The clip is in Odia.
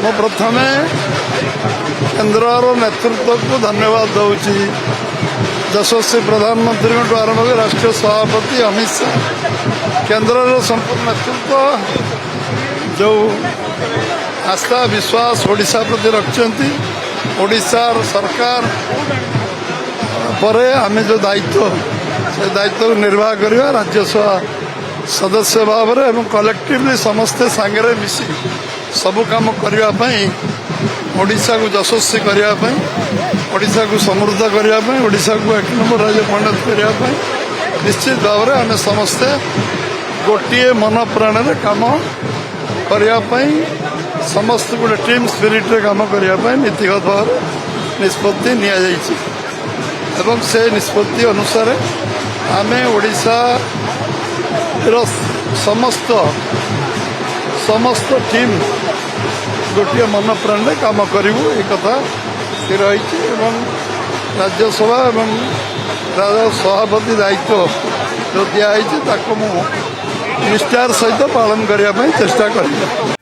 ମୁଁ ପ୍ରଥମେ କେନ୍ଦ୍ରର ନେତୃତ୍ୱକୁ ଧନ୍ୟବାଦ ଦେଉଛି। ଯଶସ୍ୱୀ ପ୍ରଧାନମନ୍ତ୍ରୀଙ୍କଠୁ ଆରମ୍ଭ କରି ରାଷ୍ଟ୍ରୀୟ ସଭାପତି ଅମିତ ଶାହା, କେନ୍ଦ୍ରର ସମ୍ପୂର୍ଣ୍ଣ ନେତୃତ୍ୱ ଯେଉଁ ଆସ୍ଥା ବିଶ୍ୱାସ ଓଡ଼ିଶା ପ୍ରତି ରଖିଛନ୍ତି। ଓଡ଼ିଶାର ସରକାର ପରେ ଆମେ ଯେଉଁ ଦାୟିତ୍ୱ, ସେ ଦାୟିତ୍ୱକୁ ନିର୍ବାହ କରିବା ରାଜ୍ୟସଭା ସଦସ୍ୟ ଭାବରେ ଏବଂ କଲେକ୍ଟିଭଲି ସମସ୍ତେ ସାଙ୍ଗରେ ମିଶି ସବୁ କାମ କରିବା ପାଇଁ, ଓଡ଼ିଶାକୁ ଯଶସ୍ୱୀ କରିବା ପାଇଁ, ଓଡ଼ିଶାକୁ ସମୃଦ୍ଧ କରିବା ପାଇଁ, ଓଡ଼ିଶାକୁ 1 ନମ୍ବର ରାଜ୍ୟ ପରିଣତ କରିବା ପାଇଁ ନିଶ୍ଚିତ ଭାବରେ ଆମେ ସମସ୍ତେ ଗୋଟିଏ ମନ ପ୍ରାଣରେ କାମ କରିବା ପାଇଁ, ସମସ୍ତେ ଗୋଟେ ଟିମ୍ ସ୍ପିରିଟ୍ରେ କାମ କରିବା ପାଇଁ ନୀତିଗତ ଭାବରେ ନିଷ୍ପତ୍ତି ନିଆଯାଇଛି ଏବଂ ସେ ନିଷ୍ପତ୍ତି ଅନୁସାରେ ଆମେ ଓଡ଼ିଶାର ସମସ୍ତ ଟିମ୍ ଗୋଟିଏ ମନ ପ୍ରାଣରେ କାମ କରିବୁ, ଏ କଥା ସ୍ଥିର ହୋଇଛି ଏବଂ ରାଜ୍ୟସଭା ଏବଂ ସଭାପତି ଦାୟିତ୍ୱ ଯେଉଁ ଦିଆହେଇଛି ତାକୁ ମୁଁ ନିଷ୍ଠାର ସହିତ ପାଳନ କରିବା ପାଇଁ ଚେଷ୍ଟା କରିବି।